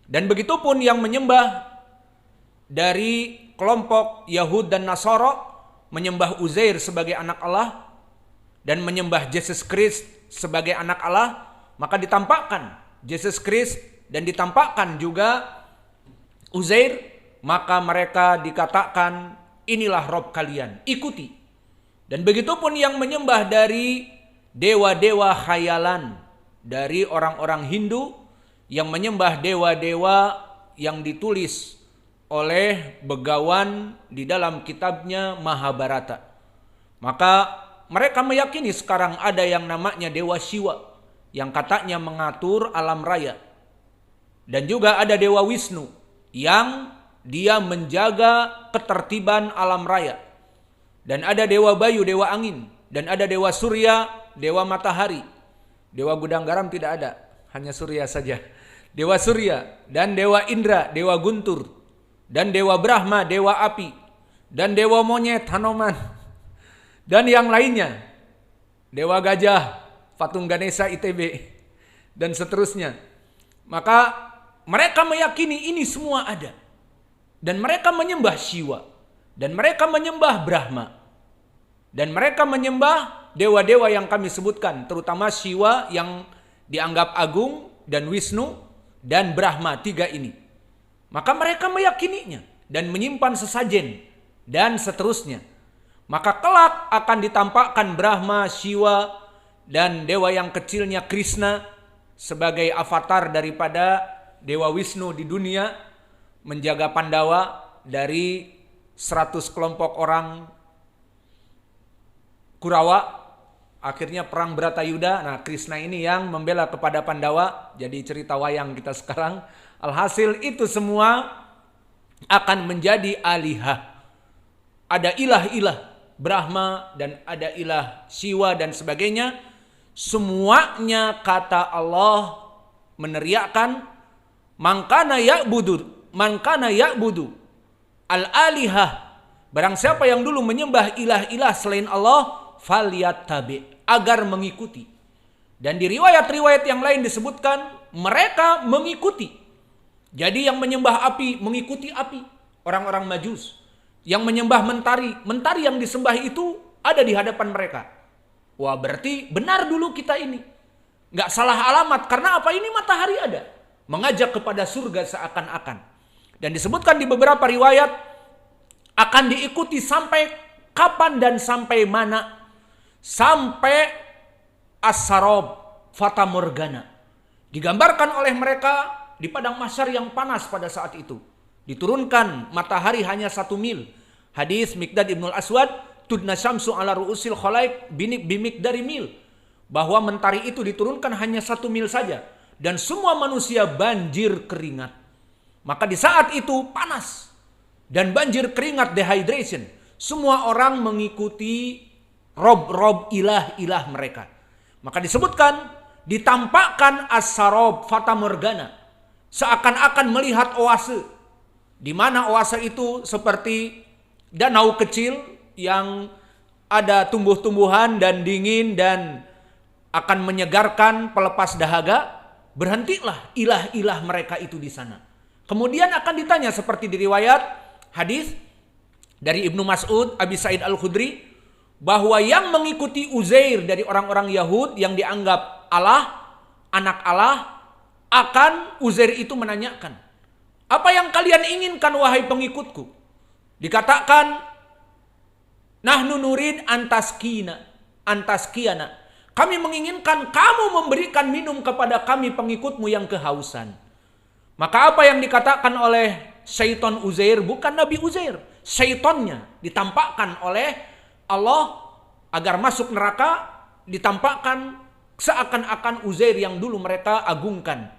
Dan begitupun yang menyembah dari kelompok Yahud dan Nasara, menyembah Uzair sebagai anak Allah dan menyembah Yesus Kristus sebagai anak Allah, maka ditampakkan Yesus Kristus dan ditampakkan juga Uzair, maka mereka dikatakan inilah Rob kalian, ikuti. Dan begitupun yang menyembah dari dewa-dewa khayalan, dari orang-orang Hindu yang menyembah dewa-dewa yang ditulis oleh Begawan di dalam kitabnya Mahabharata. Maka mereka meyakini sekarang ada yang namanya Dewa Siwa yang katanya mengatur alam raya. Dan juga ada Dewa Wisnu yang dia menjaga ketertiban alam raya. Dan ada Dewa Bayu, Dewa Angin. Dan ada Dewa Surya, Dewa Matahari. Dewa Gudang Garam tidak ada, hanya Surya saja. Dewa Surya dan Dewa Indra, Dewa Guntur. Dan Dewa Brahma, Dewa Api. Dan Dewa Monyet, Hanoman. Dan yang lainnya. Dewa Gajah, Patung Ganesha ITB. Dan seterusnya. Maka mereka meyakini ini semua ada. Dan mereka menyembah Siwa. Dan mereka menyembah Brahma. Dan mereka menyembah dewa-dewa yang kami sebutkan. Terutama Siwa yang dianggap agung. Dan Wisnu. Dan Brahma. Tiga ini. Maka mereka meyakininya. Dan menyimpan sesajen. Dan seterusnya. Maka kelak akan ditampakkan Brahma, Siwa. Dan dewa yang kecilnya Krishna. Sebagai avatar daripada Dewa Wisnu di dunia. Menjaga Pandawa dari 100 kelompok orang Kurawa, akhirnya perang Bratayuda. Nah, Krishna ini yang membela kepada Pandawa, jadi cerita wayang kita sekarang. Alhasil itu semua akan menjadi alihah. Ada ilah-ilah Brahma dan ada ilah Siwa dan sebagainya. Semuanya kata Allah meneriakkan man kana ya'budu al-alihah. Barang siapa yang dulu menyembah ilah-ilah selain Allah, falyattabi, agar mengikuti. Dan di riwayat-riwayat yang lain disebutkan mereka mengikuti. Jadi yang menyembah api mengikuti api, orang-orang Majus. Yang menyembah mentari, mentari yang disembah itu ada di hadapan mereka. Wah, berarti benar dulu kita ini. Nggak salah alamat, karena apa? Ini matahari ada. Mengajak kepada surga seakan-akan. Dan disebutkan di beberapa riwayat akan diikuti sampai kapan dan sampai mana? Sampai as-sarab, fata morgana. Digambarkan oleh mereka di padang mahsyar yang panas pada saat itu. Diturunkan matahari hanya 1 mil. Hadis Miqdad Ibnul Aswad, tudna syamsu ala ru'usil khalaik bimikdari mil. Bahwa mentari itu diturunkan hanya 1 mil saja. Dan semua manusia banjir keringat. Maka di saat itu panas. Dan banjir keringat, dehydration. Semua orang mengikuti rob-rob ilah-ilah mereka. Maka disebutkan, ditampakkan as-sarab fata morgana. Seakan-akan melihat oase. Di mana oase itu seperti danau kecil yang ada tumbuh-tumbuhan dan dingin dan akan menyegarkan pelepas dahaga. Berhentilah ilah-ilah mereka itu di sana. Kemudian akan ditanya seperti di riwayat hadis dari Ibnu Mas'ud, Abi Sa'id Al-Khudri, bahwa yang mengikuti Uzair dari orang-orang Yahud yang dianggap Allah, anak Allah, akan Uzair itu menanyakan, apa yang kalian inginkan wahai pengikutku? Dikatakan, nahnu nurid antaskiyana. Kami menginginkan kamu memberikan minum kepada kami pengikutmu yang kehausan. Maka apa yang dikatakan oleh syaitan Uzair, bukan Nabi Uzair. Syaitannya ditampakkan oleh Allah agar masuk neraka, ditampakkan seakan-akan Uzair yang dulu mereka agungkan.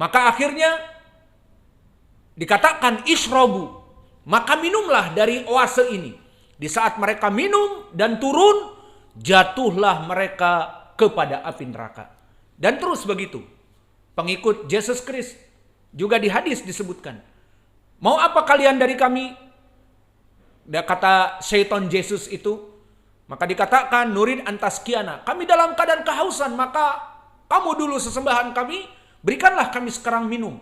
Maka akhirnya dikatakan ishrobu, maka minumlah dari oase ini. Di saat mereka minum dan turun, jatuhlah mereka kepada api neraka. Dan terus begitu. Pengikut Yesus Kristus juga di hadis disebutkan, mau apa kalian dari kami? Kata syaitan Yesus itu, maka dikatakan nurid antaskiana, kami dalam keadaan kehausan, maka kamu dulu sesembahan kami, berikanlah kami sekarang minum.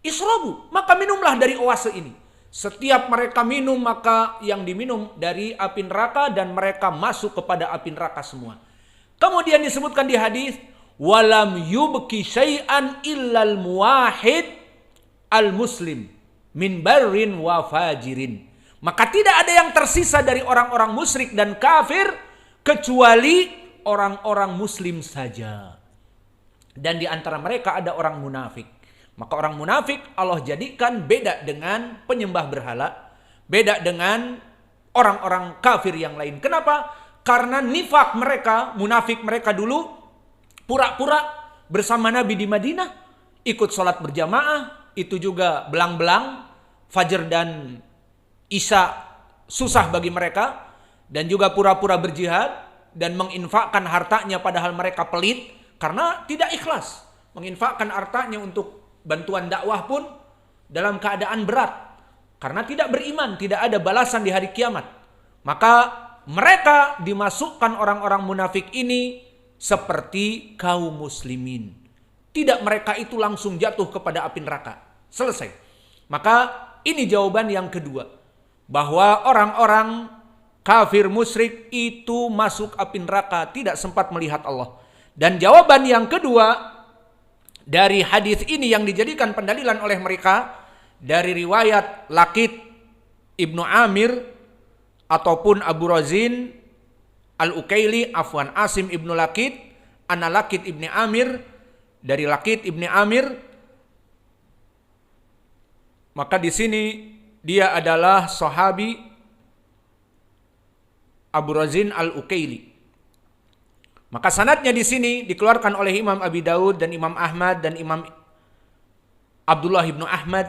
Isrobu, maka minumlah dari oase ini. Setiap mereka minum, maka yang diminum dari api neraka dan mereka masuk kepada api neraka semua. Kemudian disebutkan di hadis, walam yubki syai'an illal muwahhid al muslim min barrin wa fajirin. Maka tidak ada yang tersisa dari orang-orang musyrik dan kafir kecuali orang-orang muslim saja. Dan di antara mereka ada orang munafik. Maka orang munafik Allah jadikan beda dengan penyembah berhala, beda dengan orang-orang kafir yang lain. Kenapa? Karena nifak mereka, munafik mereka dulu pura-pura bersama Nabi di Madinah, ikut sholat berjamaah, itu juga belang-belang, Fajr dan Isya susah bagi mereka, dan juga pura-pura berjihad dan menginfakkan hartanya padahal mereka pelit karena tidak ikhlas. Menginfakkan hartanya untuk bantuan dakwah pun dalam keadaan berat karena tidak beriman, tidak ada balasan di hari kiamat. Maka mereka dimasukkan orang-orang munafik ini seperti kaum muslimin. Tidak mereka itu langsung jatuh kepada api neraka. Selesai. Maka ini jawaban yang kedua, bahwa orang-orang kafir musyrik itu masuk api neraka, tidak sempat melihat Allah. Dan jawaban yang kedua dari hadis ini yang dijadikan pendalilan oleh mereka dari riwayat Lakit Ibnu Amir ataupun Abu Razin Al-Ukaili, afwan, Asim Ibnu Lakit, Ana Lakit Ibnu Amir, dari Lakit Ibnu Amir. Maka di sini dia adalah sahabi Abu Razin Al-Ukaili. Maka sanadnya di sini dikeluarkan oleh Imam Abi Daud dan Imam Ahmad dan Imam Abdullah ibnu Ahmad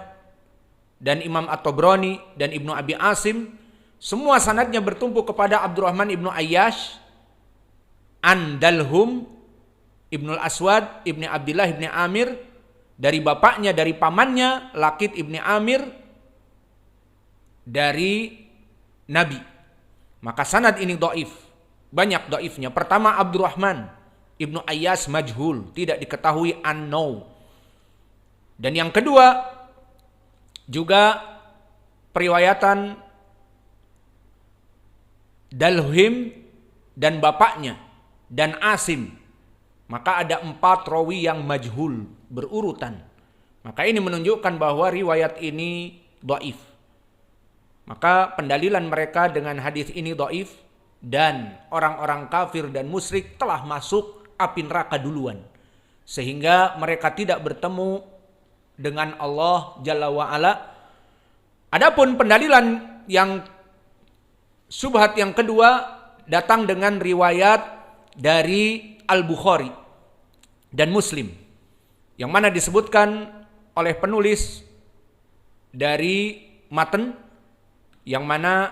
dan Imam At-Tabrani dan Ibnu Abi Asim. Semua sanadnya bertumpu kepada Abdurrahman ibnu Ayyash an Dalhum Ibnul Aswad Ibni Abdillah Ibni Amir, dari bapaknya, dari pamannya Lakit Ibni Amir, dari Nabi. Maka sanad ini dhaif, banyak dhaifnya. Pertama, Abdurrahman Ibnu Ayyash majhul, tidak diketahui, unknown. Dan yang kedua juga periwayatan Dalhim dan bapaknya dan Asim. Maka ada 4 rawi yang majhul berurutan. Maka ini menunjukkan bahwa riwayat ini dhaif. Maka pendalilan mereka dengan hadis ini dhaif, dan orang-orang kafir dan musyrik telah masuk api neraka duluan, sehingga mereka tidak bertemu dengan Allah Jalla wa Ala. Adapun pendalilan yang syubhat yang kedua datang dengan riwayat dari Al-Bukhari dan Muslim, yang mana disebutkan oleh penulis dari matan, yang mana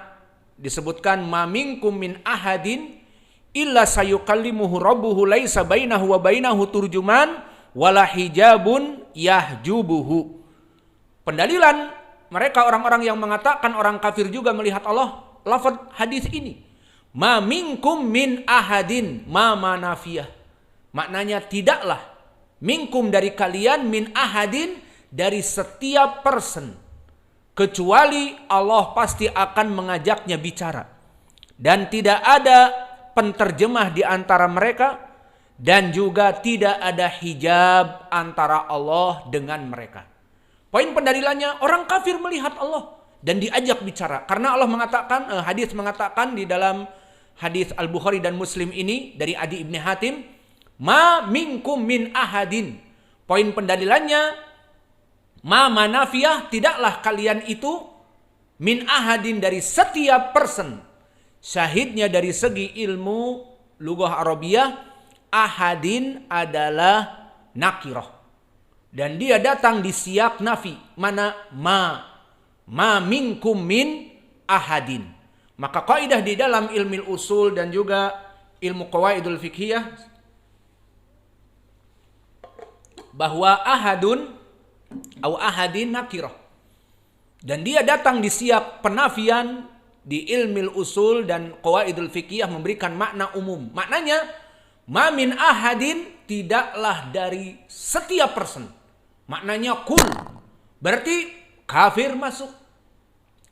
disebutkan ma minkum min ahadin illa sayukallimuhu rabbuhu laisa bainahu wa bainahu turjuman wala hijabun yahjubuhu. Pendalilan mereka orang-orang yang mengatakan orang kafir juga melihat Allah, lafaz hadis ini ma minkum min ahadin, ma manafiyah, maknanya tidaklah, minkum dari kalian, min ahadin dari setiap person, kecuali Allah pasti akan mengajaknya bicara, dan tidak ada penterjemah di antara mereka, dan juga tidak ada hijab antara Allah dengan mereka. Poin pendalilannya, orang kafir melihat Allah dan diajak bicara, karena Allah mengatakan, hadis mengatakan di dalam hadis Al-Bukhari dan Muslim ini dari Adi Ibni Hatim, ma minkum min ahadin. Poin pendalilannya, ma manafiyah, tidaklah kalian itu, min ahadin dari setiap person. Syahidnya dari segi ilmu lughah Arabiyah, ahadin adalah nakirah, dan dia datang di siyak nafi, mana ma minkum min ahadin. Maka kaidah di dalam ilmu usul dan juga ilmu qawaidul fiqhiyah, bahwa ahadun atau ahadin nakirah, dan dia datang di siyak penafian di ilmu usul dan qawaidul fiqhiyah memberikan makna umum. Maknanya ma min ahadin tidaklah dari setiap person. Maknanya kul, Berarti kafir masuk,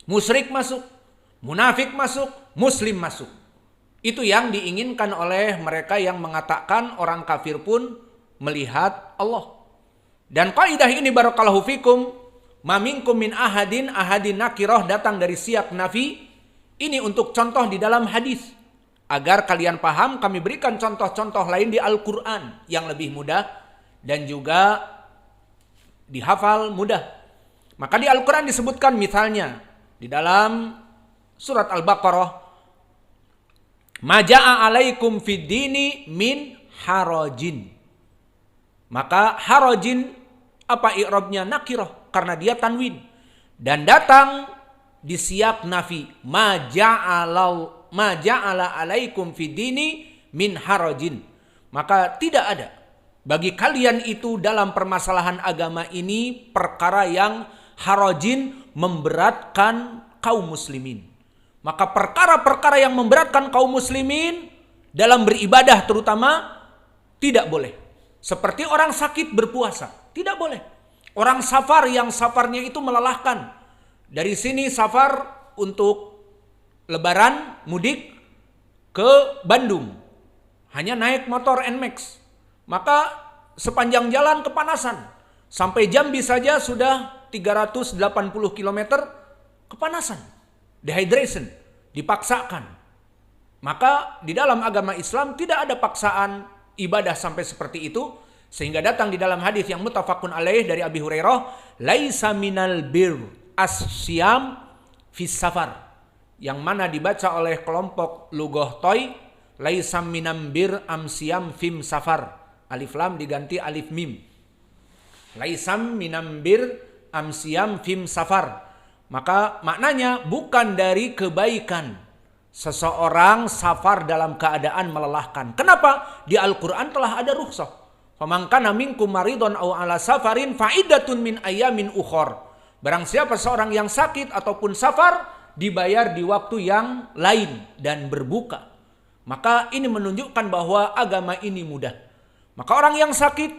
musyrik masuk, munafik masuk, muslim masuk. Itu yang diinginkan oleh mereka yang mengatakan orang kafir pun melihat Allah. Dan kaidah ini barakallahu fikum, ma minkum min ahadin nakirah datang dari siyak nafi. Ini untuk contoh di dalam hadis. Agar kalian paham, kami berikan contoh-contoh lain di Al-Quran yang lebih mudah dan juga dihafal mudah. Maka di Al-Quran disebutkan misalnya di dalam surat Al-Baqarah, Maja'a alaikum fid dini min harajin. Maka harajin apa i'rabnya? Nakirah, karena dia tanwin. Dan datang di siyak nafi. Maja'ala alaikum fid dini min harajin. Maka tidak ada bagi kalian itu dalam permasalahan agama ini perkara yang harajin, memberatkan kaum muslimin. Maka perkara-perkara yang memberatkan kaum muslimin dalam beribadah terutama tidak boleh. Seperti orang sakit berpuasa, tidak boleh. Orang safar yang safarnya itu melelahkan. Dari sini safar untuk lebaran mudik ke Bandung. Hanya naik motor NMAX. Maka sepanjang jalan kepanasan. Sampai Jambi saja sudah 380 km kepanasan. Dehydration, dipaksakan. Maka di dalam agama Islam tidak ada paksaan ibadah sampai seperti itu. Sehingga datang di dalam hadis yang muttafaqun alaih dari Abi Hurairah, laisa minal bir as-siyam fis safar. Yang mana dibaca oleh kelompok Lughah Toy, laisa minam bir amsiyam fim safar. Alif lam diganti alif mim. Laisa minam bir amsiyam fim safar. Maka maknanya bukan dari kebaikan seseorang safar dalam keadaan melelahkan. Kenapa? Di Al-Quran telah ada rukhsah. Faman kana minkum maridun aw ala safarin fa'iddatun min ayamin ukhor. Barang siapa seorang yang sakit ataupun safar, dibayar di waktu yang lain dan berbuka. Maka ini menunjukkan bahwa agama ini mudah. Maka orang yang sakit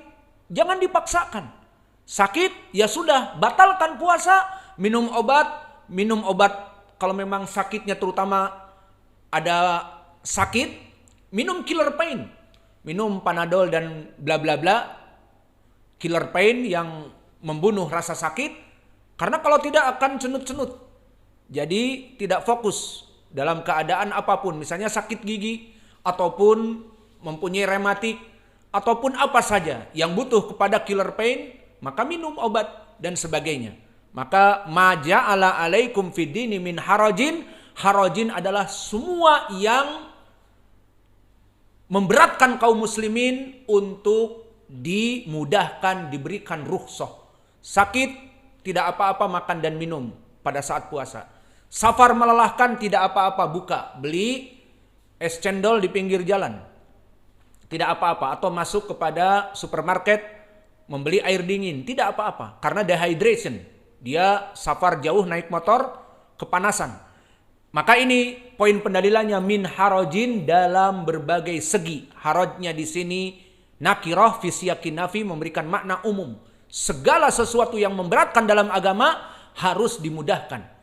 jangan dipaksakan. Sakit ya sudah, batalkan puasa. Minum obat kalau memang sakitnya terutama ada sakit, minum killer pain. Minum Panadol dan bla bla bla, killer pain yang membunuh rasa sakit. Karena kalau tidak akan cenut-cenut. Jadi tidak fokus dalam keadaan apapun. Misalnya sakit gigi, ataupun mempunyai rematik, ataupun apa saja yang butuh kepada killer pain, maka minum obat dan sebagainya. Maka maja'ala alaikum fid dini min harajin. Harajin adalah semua yang memberatkan kaum muslimin untuk dimudahkan, diberikan rukhsah. Sakit, tidak apa-apa makan dan minum pada saat puasa. Safar melelahkan, tidak apa-apa buka, beli es cendol di pinggir jalan. Tidak apa-apa. Atau masuk kepada supermarket, membeli air dingin. Tidak apa-apa, karena dehydration. Dia safar jauh naik motor, kepanasan. Maka ini poin pendalilannya min harajin dalam berbagai segi. Harajnya di sini nakirah fi siyakin nafi, memberikan makna umum. Segala sesuatu yang memberatkan dalam agama harus dimudahkan.